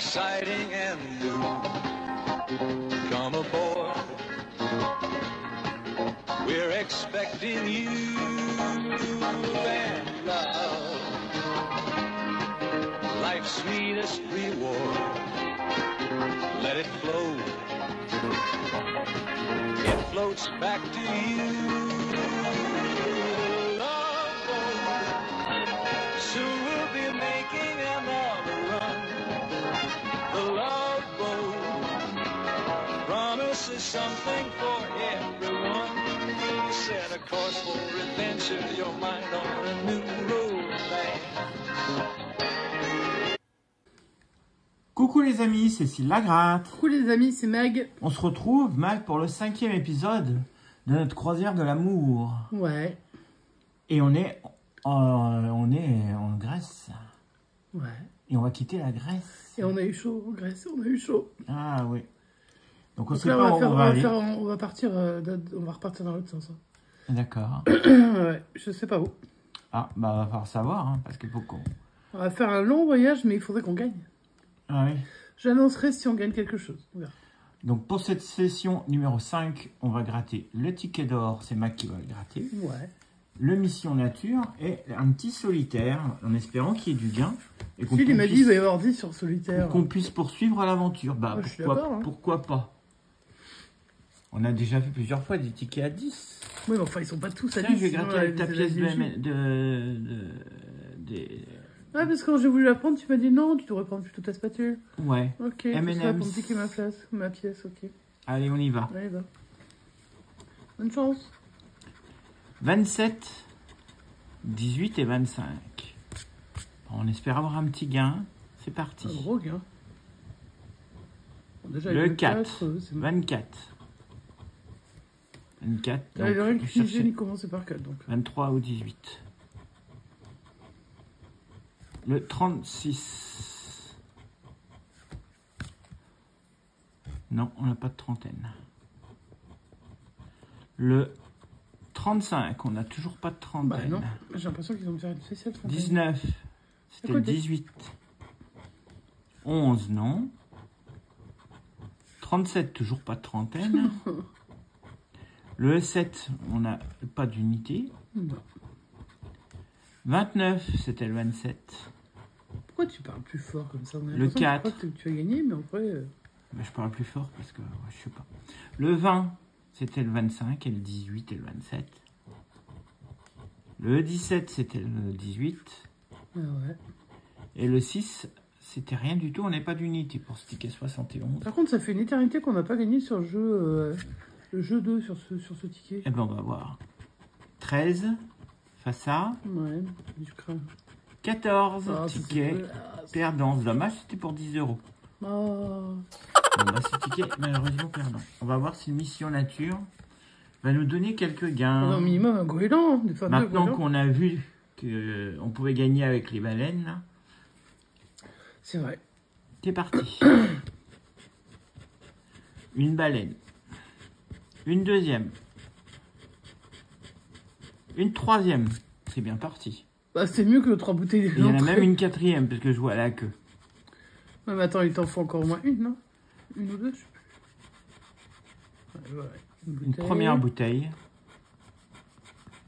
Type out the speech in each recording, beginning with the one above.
exciting and new. Come aboard, we're expecting you and love, life's sweetest reward. Let it flow, it floats back to you. Love boat, soon we'll be making another run. The Love Boat promises something for everyone. Set a course for adventure, your mind on a new road. Coucou les amis, c'est Cécile Lagratte. Coucou les amis, c'est Meg. On se retrouve, Mag, pour le 5e épisode de notre croisière de l'amour. Ouais. Et on est en Grèce. Ouais. Et on va quitter la Grèce. Et on a eu chaud en Grèce, on a eu chaud. Ah oui. Donc on Donc sait là, pas où on va aller. on va repartir dans l'autre sens. D'accord. Ouais, je sais pas où. Ah, bah va falloir savoir, hein, parce qu'il faut qu'on... On va faire un long voyage, mais il faudrait qu'on gagne. Ah oui. J'annoncerai si on gagne quelque chose. On verra. Donc pour cette session numéro 5, on va gratter le ticket d'or, c'est Mag qui va le gratter. Ouais. Le mission nature et un petit solitaire, en espérant qu'il y ait du gain. Et qu'on Phil, il m'a dit puisse- il va y avoir 10 sur solitaire. qu'on puisse poursuivre l'aventure. Bah, Ouais, je suis d'accord, hein. pourquoi pas? On a déjà fait plusieurs fois des tickets à 10. Oui, mais enfin, ils sont pas tous à Tiens, 10. je vais sinon, gratter avec ta les pièce ADJ. des... Ah, parce que quand j'ai voulu la prendre, tu m'as dit non, tu devrais prendre plutôt ta spatule. Ouais. Ok, M&M's. c'est ça pour me piquer ma place, ma pièce, ok. Allez, on y va. Allez, va. Bonne chance. 27, 18 et 25. On espère avoir un petit gain. C'est parti. Un gros gain. Bon, déjà, Le avec 4, c'est bon. 24. 24, Là, il a rien donc, que chercher figé ni commencer par 4, donc. 23 ou 18. Le 36. Non, on n'a pas de trentaine. Le 35, on n'a toujours pas de Bah trentaine. non, j'ai l'impression qu'ils vont me faire une spéciale. 19, c'était le côté. 18. 11, non. 37, toujours pas de trentaine. Le 7, on n'a pas d'unité. Non. 29, c'était le 27. Pourquoi tu parles plus fort comme ça? On a Le l'impression que 4. tu crois que tu as gagné, mais après... Mais je parle plus fort parce que je sais pas. Le 20, c'était le 25 et le 18 et le 27. Le 17, c'était le 18. Ah ouais. Et le 6, c'était rien du tout. On n'a pas d'unité pour ce ticket 71. Par contre, ça fait une éternité qu'on n'a pas gagné sur le jeu 2 sur ce ticket. Eh ben, on va voir. 13, face à Ouais, je crains. 14 Ah, tickets perdants. Dommage, c'était pour 10 euros. Oh. Bon, bah, ce ticket, malheureusement, perdant. On va voir si Mission Nature va nous donner quelques On a gains. au minimum un goéland, hein, des fois deux Maintenant goélands. qu'on a vu qu'on pouvait gagner avec les baleines, là, C'est vrai. c'est parti. Une baleine. Une deuxième. Une troisième. C'est bien parti. Bah, c'est mieux que 3 bouteilles Et il y en a d'entrée. même une quatrième, parce que je vois la queue. Ouais, mais attends, il t'en faut encore au moins une, non? Une ou deux, je sais plus. Ouais, voilà. Une bouteille. première bouteille.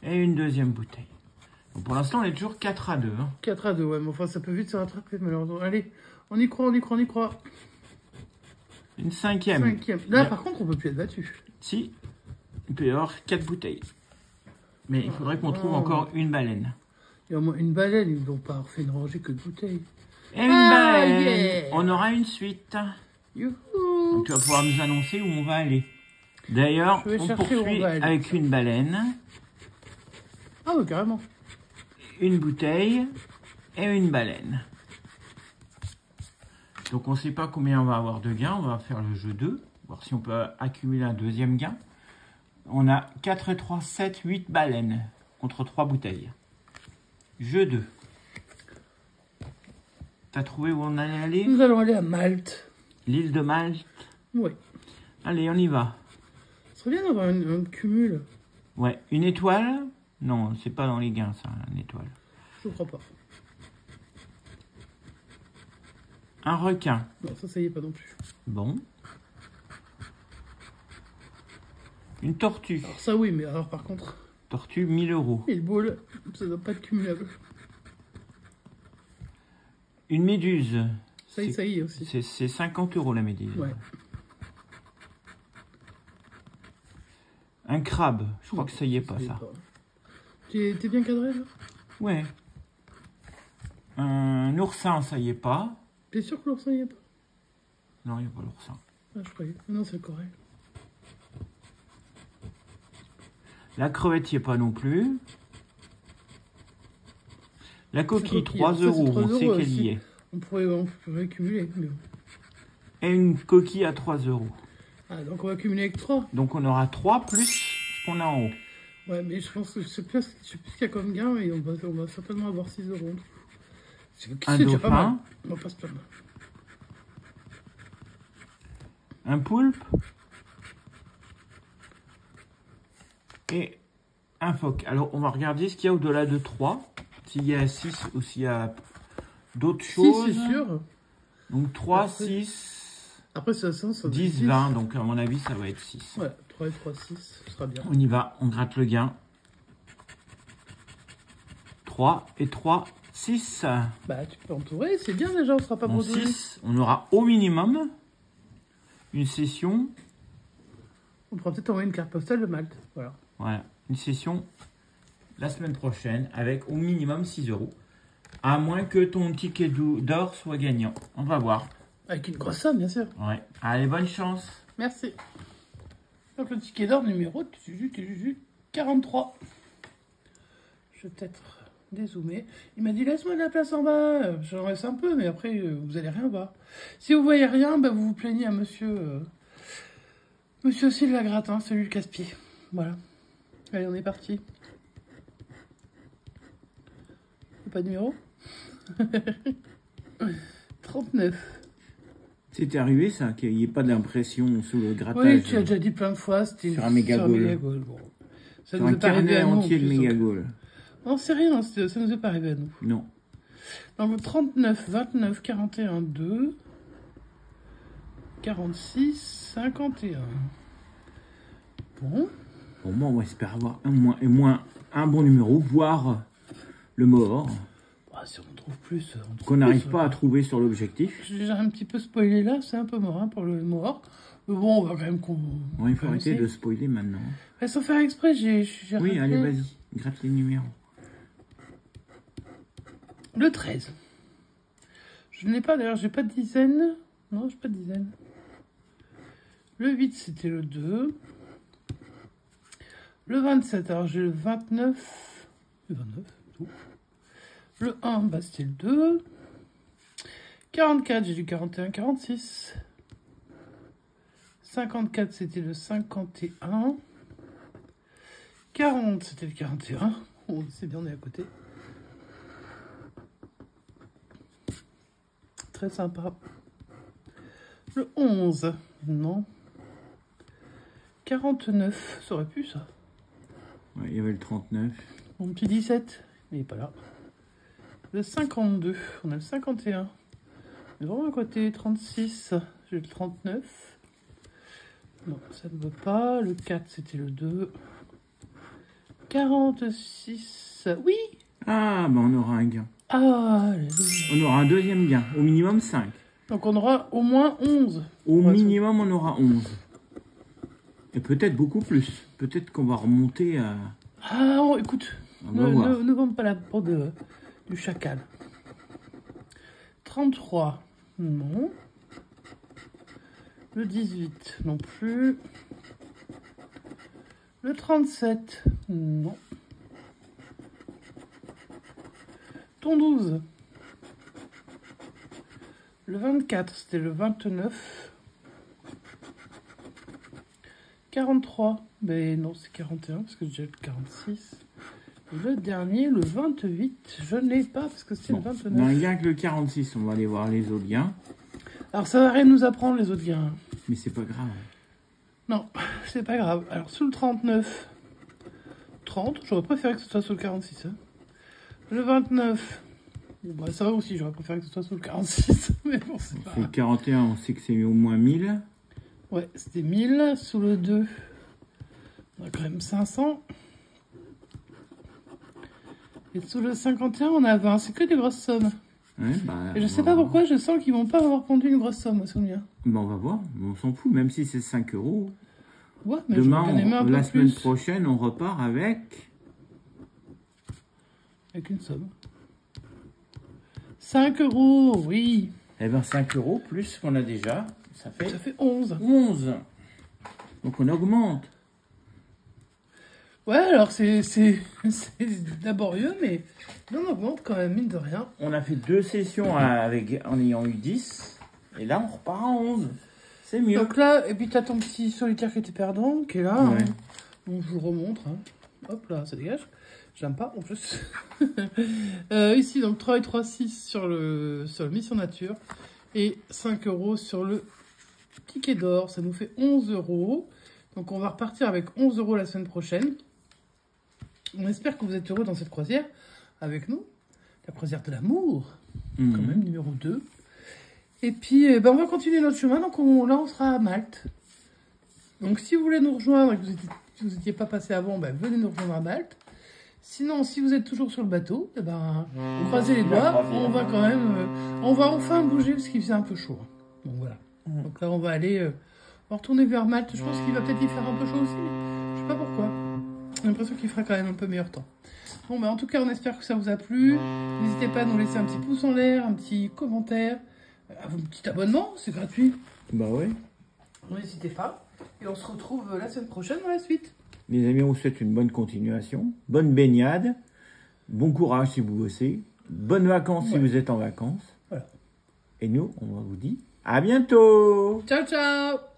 Et une deuxième bouteille. Bon, pour l'instant, on est toujours 4 à 2. Hein. 4 à 2, ouais, mais enfin, ça peut vite se rattraper, malheureusement. Allez, on y croit, on y croit, on y croit. Une cinquième. 5e. Là, Bien. par contre, on peut plus être battu. Si, il peut y avoir 4 bouteilles. Mais il faudrait qu'on trouve Oh. encore une baleine. Il y a au moins une baleine, ils n'ont pas fait une rangée que de bouteilles. Et une Ah, baleine. yeah. On aura une suite. Youhou! Donc tu vas pouvoir nous annoncer où on va aller. D'ailleurs, Je vais on chercher où on poursuit va aller. avec une baleine, Ah ouais, carrément. une bouteille et une baleine. Donc on ne sait pas combien on va avoir de gains. On va faire le jeu 2, voir si on peut accumuler un deuxième gain. On a 4, 3, 7, 8 baleines contre 3 bouteilles. Jeu 2. T'as trouvé où on allait aller? Nous allons aller à Malte. L'île de Malte. Oui. Allez, on y va. Ce serait bien d'avoir un cumul. Ouais, une étoile? Non, c'est pas dans les gains, ça, une étoile. Je crois pas. Un requin. Non, ça y est pas non plus. Bon. Une tortue. Alors ça oui, mais alors par contre, Tortue, 1000 euros. et le ball, ça doit pas être cumulable. Une méduse. Ça y est aussi. C'est 50 euros la méduse. Ouais. Un crabe. Je crois que ça y est pas, Ça y est ça. pas. T'es bien cadré là? Ouais. Un oursin, ça y est pas. T'es sûr que l'oursin y est pas? Non, il n'y a pas l'oursin. Ah, je croyais. Non, c'est correct. La crevette, il n'y est pas non plus. La coquille, coquille, 3 alors ça, c'est euros. 3 On sait euros qu'elle aussi. y est. On pourrait cumuler. Mais... Et une coquille à 3 euros. Ah, donc on va cumuler avec 3. Donc on aura 3 plus ce qu'on a en haut. Ouais, mais je pense que je sais plus ce qu'il y a comme gain, mais on va certainement avoir 6 euros. Un C'est déjà pas mal. dauphin. On va pas se plaindre. Un poulpe. Et un phoque. Alors on va regarder ce qu'il y a au-delà de 3. S'il y a 6 ou s'il y a d'autres Si, choses. c'est sûr. Donc 3, Après- 6, Après, ça 10, 10. 20. Donc à mon avis, ça va être 6. Ouais, 3 et 3, 6, ce sera bien. On y va, on gratte le gain. 3 et 3, 6. Bah, tu peux entourer, c'est bien déjà, on sera pas En bredouillé. 6, on aura au minimum une session. On pourra peut-être envoyer une carte postale de Malte. Voilà. Voilà, une session la semaine prochaine avec au minimum 6 euros. À moins que ton ticket d'or soit gagnant. On va voir. Avec une grosse somme, bien sûr. Ouais. Allez, bonne chance. Merci. Donc, le ticket d'or numéro 43. Je vais peut-être dézoomer. Il m'a dit, laisse-moi de la place en bas. J'en laisse un peu, mais après, vous allez rien voir. Si vous voyez rien, bah, vous vous plaignez à monsieur... Monsieur aussi de la gratte, celui le casse-pied. Voilà. Allez, on est parti. Pas de numéro 39. C'était arrivé ça, qu'il n'y ait pas d'impression sous le grattage. Oui, tu as déjà dit plein de fois, c'était Sur un Mégagol. Bon. Ça Sur nous un est pas arrivé carnet à nous. entier en de plus, donc. Mégagol. Non, c'est rien, ça nous est pas arrivé à nous. Non. Donc 39, 29, 41, 2, 46, 51. Bon. Bon, moi, on espère avoir au moins un bon numéro, voire le mort, Bah, si on en trouve plus, on trouve qu'on n'arrive plus, pas à trouver sur l'objectif. J'ai déjà un petit peu spoilé là, c'est un peu mort pour le mort. Mais bon, on va quand même qu'on... Bon, il faut arrêter essayer. de spoiler maintenant. Bah, sans faire exprès, j'ai Oui, raté allez, vas-y, gratte les numéros. le 13. Je n'ai pas, d'ailleurs, j'ai pas de dizaine. Non, j'ai pas de dizaine. Le 8, c'était le 2. Le 27, alors j'ai le 29. Le 29, tout. Le 1, bah, c'était le 2. 44, j'ai du 41, 46. 54, c'était le 51. 40, c'était le 41. Oh, c'est bien, on est à côté. Très sympa. Le 11, non. 49, ça aurait pu ça. Ouais, il y avait le 39. Mon petit 17, il n'est pas là. Le 52, on a le 51. On est vraiment à côté, 36, j'ai le 39. Non, ça ne veut pas. Le 4, c'était le 2. 46, oui. Ah, ben on aura un gain. Ah, On aura un deuxième gain, au minimum 5. donc on aura au moins 11. Au Ouais, minimum, on aura 11. Et peut-être beaucoup plus. Peut-être qu'on va remonter à... Ah, oh, écoute, On va voir. ne vends pas la peau du chacal. 33, non. Le 18, non plus. Le 37, non. Ton 12. Le 24, c'était le 29. 43, mais non, c'est 41, parce que j'ai le 46. Et le dernier, le 28, je n'ai pas, parce que c'est Bon, le on a 29. un gain que le 46, on va aller voir les autres gains. Alors, ça va rien nous apprendre, les autres gains. Mais c'est pas grave. Non, c'est pas grave. Alors, sous le 39, 30, j'aurais préféré que ce soit sous le 46. Hein. Le 29, Bon, bah, ça va aussi, j'aurais préféré que ce soit sous le 46. Mais bon, c'est pas Sur le grave. 41, on sait que c'est au moins 1000. Ouais, c'était 1000. Sous le 2, on a quand même 500. Et sous le 51, on a 20. C'est que des grosses sommes. Ouais, bah, Et je on sais va pas voir. pourquoi, je sens qu'ils vont pas avoir pondu une grosse somme, moi, sur le mien. Bah, on va voir, on s'en fout, même si c'est 5 euros. Ouais, mais Demain, j'aurais bien aimé un peu la semaine plus. prochaine, on repart avec... Avec une somme. 5 euros, oui. Eh ben 5 euros plus ce qu'on a déjà, ça fait Ça fait 11. 11. Donc on augmente. Ouais, alors c'est laborieux, mais on augmente quand même, mine de rien. On a fait 2 sessions en ayant eu 10. Et là, on repart à 11. C'est mieux. Donc là, et puis t'as ton petit solitaire qui était perdant, qui est là. Ouais. Hein. Donc je vous remontre. Hein. Hop là, ça dégage. J'aime pas en plus. Ici, donc 3 et 3, 6 sur le Mission Nature. Et 5 euros sur le ticket d'or. Ça nous fait 11 euros. Donc on va repartir avec 11 euros la semaine prochaine. On espère que vous êtes heureux dans cette croisière avec nous. La croisière de l'amour, quand même, numéro 2. Et puis, on va continuer notre chemin. Donc là, on sera à Malte. Donc si vous voulez nous rejoindre et que vous n'étiez pas passé avant, venez nous rejoindre à Malte. Sinon, si vous êtes toujours sur le bateau, croisez les doigts. On va quand même... on va enfin bouger parce qu'il faisait un peu chaud. Donc voilà. Donc là, on va aller... on va retourner vers Malte. Je pense qu'il va peut-être y faire un peu chaud aussi, mais je sais pas pourquoi. J'ai l'impression qu'il fera quand même un peu meilleur temps. Bon, en tout cas, on espère que ça vous a plu. N'hésitez pas à nous laisser un petit pouce en l'air, un petit commentaire, un petit abonnement, c'est gratuit. Bah ouais. N'hésitez pas. Et on se retrouve la semaine prochaine dans la suite. Les amis, on vous souhaite une bonne continuation. Bonne baignade. Bon courage si vous bossez. Bonnes vacances si vous êtes en vacances. Voilà. Et nous, on vous dit à bientôt. Ciao, ciao!